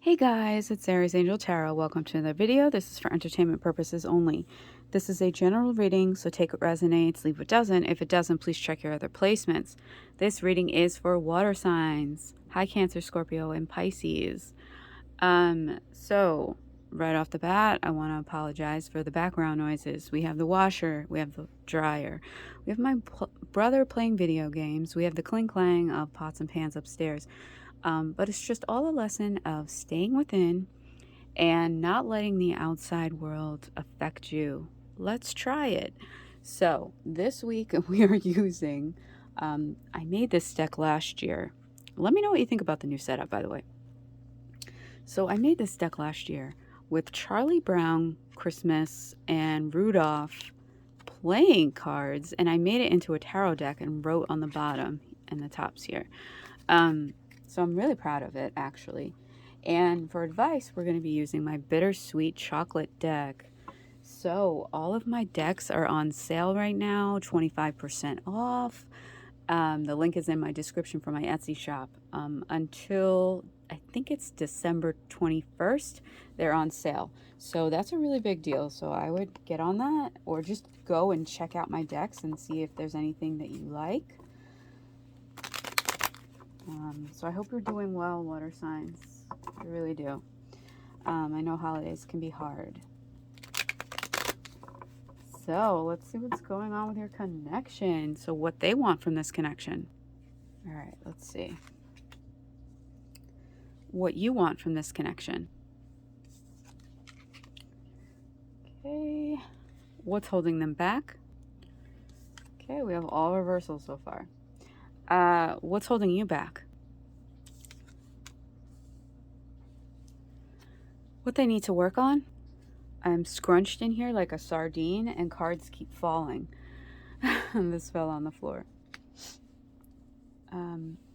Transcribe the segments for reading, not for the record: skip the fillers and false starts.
Hey guys, it's Aries Angel Tarot. Welcome to another video. This is for entertainment purposes only. This is a general reading, so take what resonates, leave what doesn't. If it doesn't, please check your other placements. This reading is for water signs. Hi Cancer, Scorpio, and Pisces. So right off the bat, I want to apologize for the background noises. We have the washer, we have the dryer, we have my brother playing video games, we have the clink clang of pots and pans upstairs. But it's just all a lesson of staying within and not letting the outside world affect you. Let's try it. So this week we are using, I made this deck last year. Let me know what you think about the new setup, by the way. So I made this deck last year with Charlie Brown, Christmas, and Rudolph playing cards, and I made it into a tarot deck and wrote on the bottom and the tops here. So I'm really proud of it, actually. And for advice, we're going to be using my Bittersweet Chocolate deck. So all of my decks are on sale right now, 25% off. The link is in my description for my Etsy shop. Until, I think it's December 21st, they're on sale. So that's a really big deal. So I would get on that, or just go and check out my decks and see if there's anything that you like. So I hope you're doing well, water signs. I really do. I know holidays can be hard. So let's see what's going on with your connection. So what they want from this connection. All right, let's see. What you want from this connection. Okay. What's holding them back? Okay, we have all reversals so far. What's holding you back? What they need to work on? I'm scrunched in here like a sardine and cards keep falling. This fell on the floor.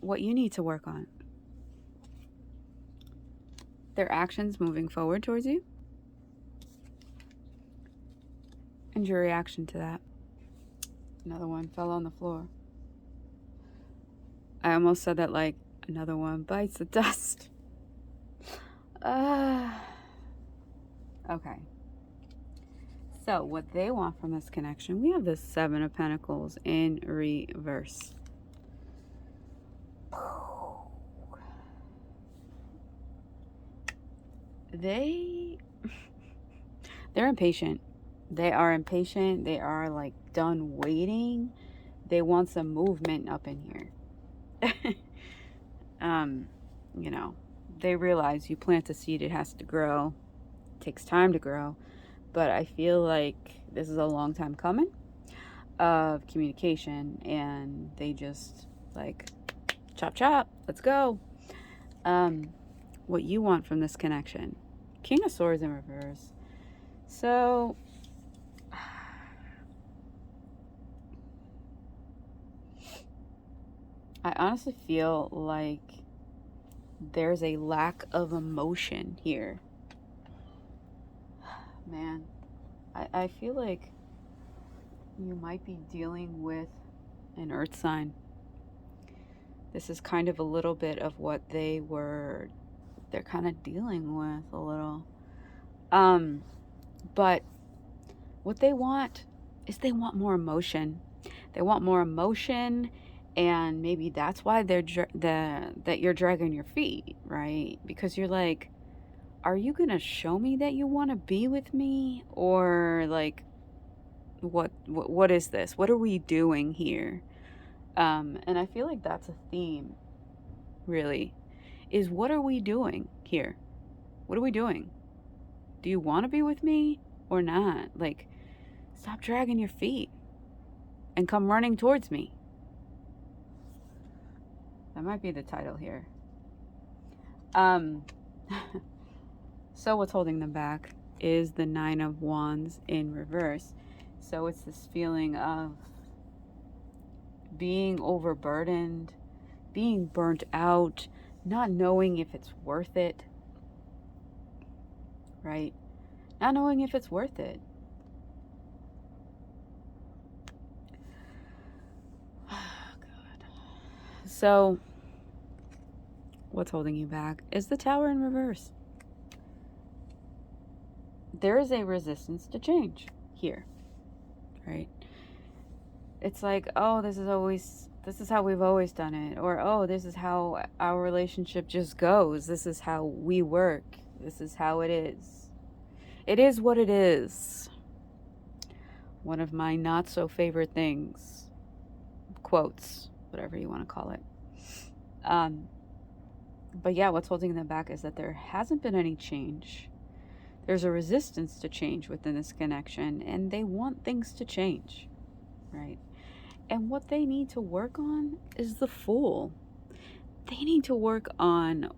What you need to work on? Their actions moving forward towards you? And your reaction to that? Another one fell on the floor. I almost said that like another one bites the dust. Okay. So what they want from this connection, we have the Seven of Pentacles in reverse. They're impatient. They are impatient. They are like done waiting. They want some movement up in here. You know, they realize you plant a seed, it has to grow. It takes time to grow. But I feel like this is a long time coming of communication, and they just like chop chop, let's go. What you want from this connection. King of Swords in reverse. So I honestly feel like there's a lack of emotion here. Man, I feel like you might be dealing with an earth sign. This is kind of a little bit of what they're kind of dealing with a little. But what they want is they want more emotion. They want more emotion, and maybe that's why that you're dragging your feet, right? Because you're like, are you gonna show me that you want to be with me, or like, what is this? What are we doing here? And I feel like that's a theme, really, is what are we doing here? What are we doing? Do you want to be with me or not? Like, stop dragging your feet and come running towards me. That might be the title here. So what's holding them back is the Nine of Wands in reverse. So it's this feeling of being overburdened, being burnt out, not knowing if it's worth it, right? Not knowing if it's worth it. God. So what's holding you back is the Tower in reverse. there is a resistance to change here, right? It's like, oh, this is how we've always done it, or oh, this is how our relationship just goes. This is how we work. This is how it is. It is what it is. One of my not so favorite things, quotes, whatever you want to call it. But yeah, what's holding them back is that there hasn't been any change. There's a resistance to change within this connection, and they want things to change, right? And what they need to work on is the Fool. They need to work on,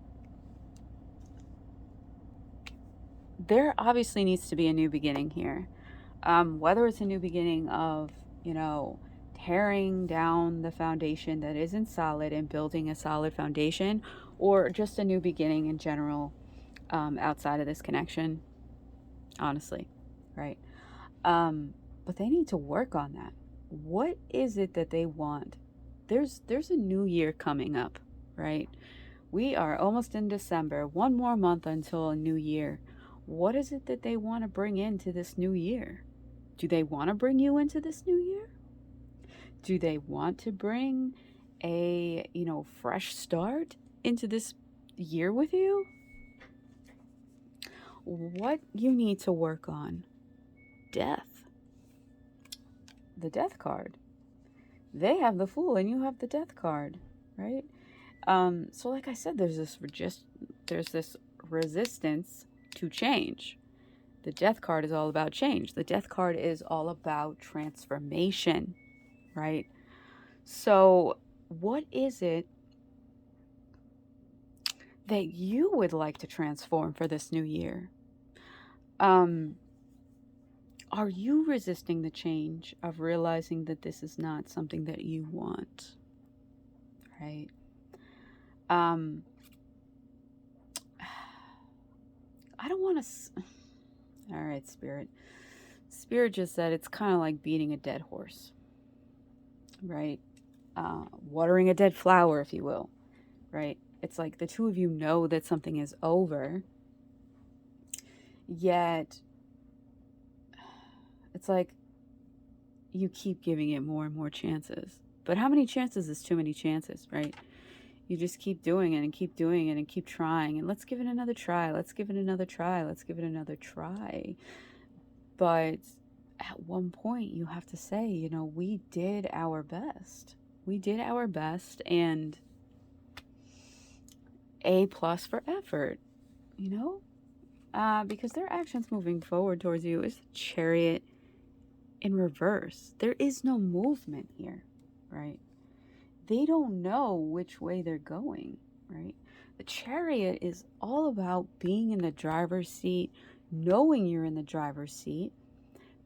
there obviously needs to be a new beginning here. Whether it's a new beginning of, tearing down the foundation that isn't solid and building a solid foundation, or just a new beginning in general, outside of this connection, honestly, right? But they need to work on that. What is it that they want? There's a new year coming up, right? We are almost in December, one more month until a new year. What is it that they want to bring into this new year? Do they want to bring you into this new year? Do they want to bring a, fresh start into this year with you? What you need to work on? Death. The Death card. They have the Fool and you have the Death card, right? So like I said, there's this resistance to change. The Death card is all about change. The Death card is all about transformation, right? So what is it that you would like to transform for this new year? Are you resisting the change of realizing that this is not something that you want? Right? I don't want to. All right, Spirit. Spirit just said it's kind of like beating a dead horse, right? Watering a dead flower, if you will, right? It's like the two of you know that something is over, yet it's like you keep giving it more and more chances. But how many chances is too many chances, right? You just keep doing it and keep doing it and keep trying. And let's give it another try. Let's give it another try. Let's give it another try. But at one point, you have to say, we did our best. We did our best, and A+ for effort, because their actions moving forward towards you is the Chariot in reverse. There is no movement here, right? They don't know which way they're going, right? The Chariot is all about being in the driver's seat, knowing you're in the driver's seat,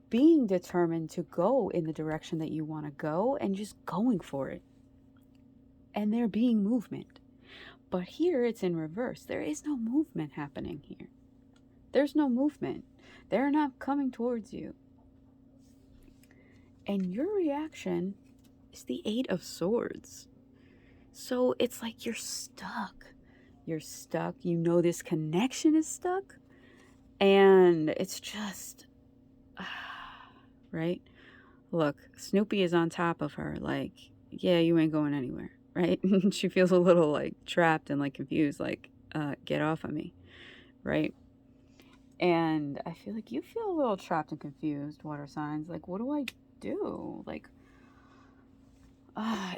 being determined to go in the direction that you want to go, and just going for it. And there being movement. But here it's in reverse. There is no movement happening here. There's no movement. They're not coming towards you. And your reaction is the 8 of Swords. So it's like you're stuck. You're stuck. This connection is stuck. And it's just, right? Look, Snoopy is on top of her. Like, yeah, you ain't going anywhere, right? She feels a little like trapped and like confused, like, get off of me, right? And I feel like you feel a little trapped and confused, water signs. Like, what do I do? Like,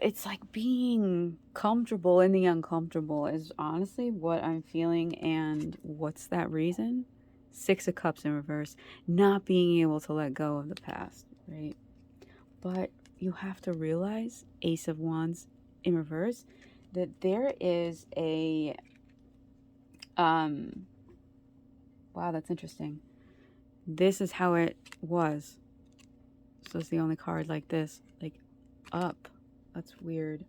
it's like being comfortable in the uncomfortable is honestly what I'm feeling. And what's that reason? 6 of Cups in reverse. Not being able to let go of the past, right? But you have to realize, Ace of Wands in reverse, that there is a, wow, that's interesting. This is how it was. So it's the only card like this, like up. That's weird.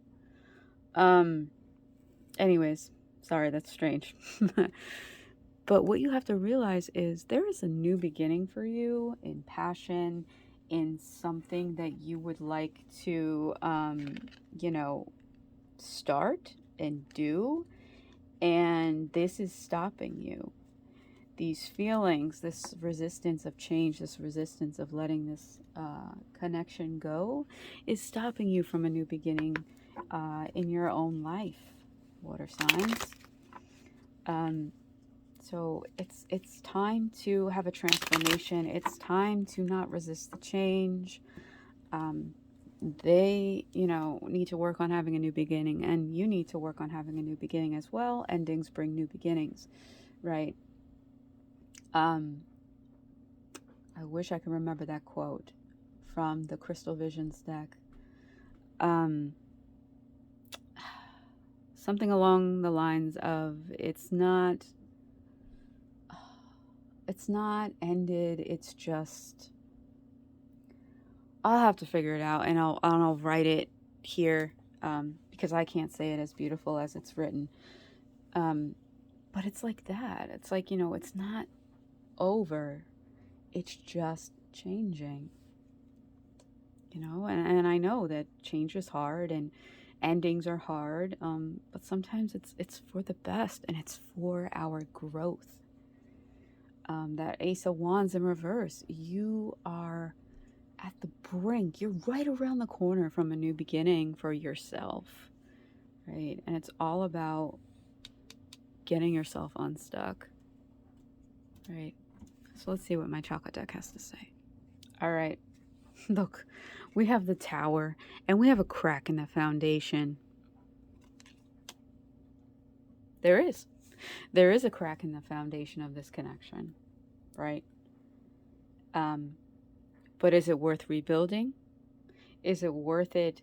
Anyways, sorry, that's strange. But what you have to realize is there is a new beginning for you in passion, in something that you would like to, start and do. And this is stopping you. these feelings, this resistance of change, this resistance of letting this connection go is stopping you from a new beginning in your own life, water signs. So it's time to have a transformation. It's time to not resist the change. They, need to work on having a new beginning, and you need to work on having a new beginning as well. Endings bring new beginnings, right? I wish I could remember that quote from the Crystal Visions deck. Something along the lines of it's not ended, it's just, I'll have to figure it out, and I'll write it here, because I can't say it as beautiful as it's written. But it's like that. It's like, it's not over. It's just changing. And I know that change is hard and endings are hard, but sometimes it's for the best, and it's for our growth. That Ace of Wands in reverse, you are at the brink. You're right around the corner from a new beginning for yourself, right? And it's all about getting yourself unstuck, right? So let's see what my chocolate deck has to say. All right. Look, we have the Tower, and we have a crack in the foundation. There is a crack in the foundation of this connection, right? But is it worth rebuilding? Is it worth it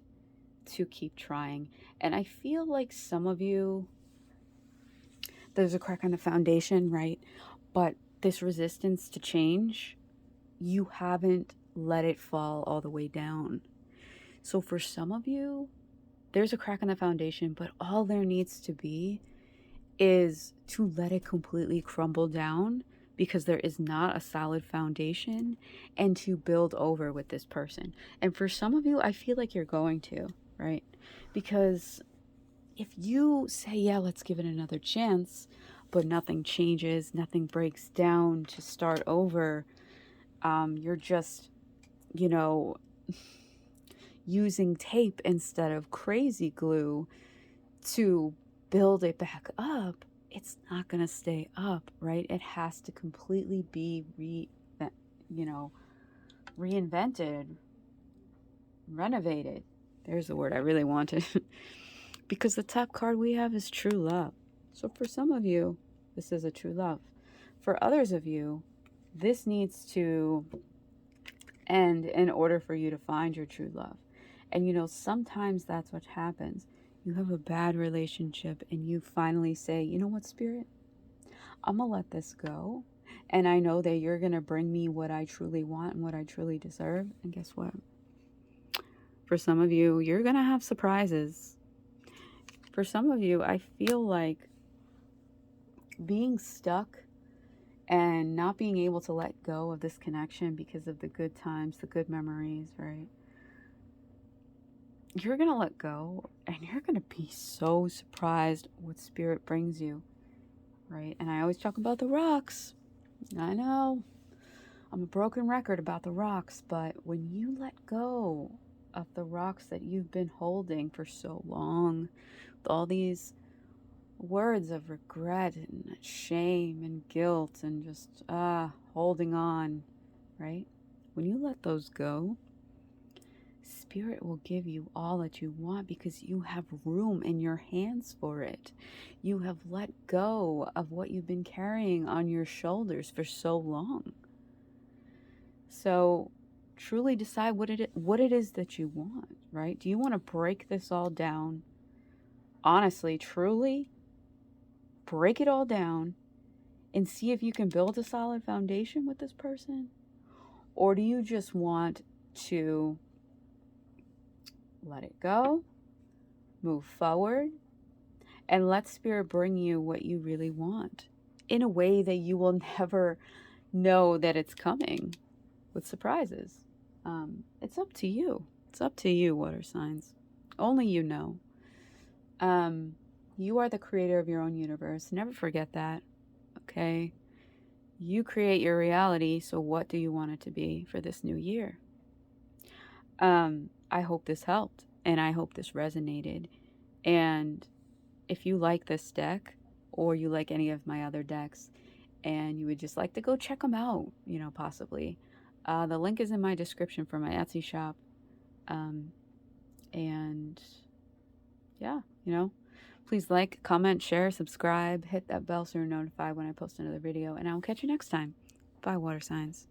to keep trying? And I feel like some of you, there's a crack on the foundation, right? But this resistance to change, you haven't let it fall all the way down. So for some of you, there's a crack in the foundation, but all there needs to be is to let it completely crumble down, because there is not a solid foundation, and to build over with this person. And for some of you, I feel like you're going to, right? Because if you say, yeah, let's give it another chance, but nothing changes, nothing breaks down to start over, you're just, using tape instead of crazy glue to build it back up, it's not going to stay up, right? It has to completely be reinvented, renovated. There's the word I really wanted. Because the top card we have is true love. So for some of you, this is a true love. For others of you, this needs to end in order for you to find your true love. And sometimes that's what happens. You have a bad relationship and you finally say, you know what, Spirit? I'm going to let this go. And I know that you're going to bring me what I truly want and what I truly deserve. And guess what? For some of you, you're going to have surprises. For some of you, I feel like being stuck and not being able to let go of this connection because of the good times, the good memories, right? You're going to let go, and you're going to be so surprised what Spirit brings you, right? And I always talk about the rocks. I know I'm a broken record about the rocks, but when you let go of the rocks that you've been holding for so long, with all these words of regret and shame and guilt and just holding on, right? When you let those go, Spirit will give you all that you want, because you have room in your hands for it. You have let go of what you've been carrying on your shoulders for so long. So truly decide what it is that you want, right? Do you want to break this all down? Honestly, truly break it all down and see if you can build a solid foundation with this person? Or do you just want to let it go, move forward, and let Spirit bring you what you really want in a way that you will never know that it's coming, with surprises? It's up to you. It's up to you, water signs. Only you know. You are the creator of your own universe. Never forget that, okay? You create your reality, so what do you want it to be for this new year? I hope this helped, and I hope this resonated. And if you like this deck, or you like any of my other decks, and you would just like to go check them out, possibly, the link is in my description for my Etsy shop. And yeah, please like, comment, share, subscribe, hit that bell so you're notified when I post another video, and I'll catch you next time. Bye, water signs.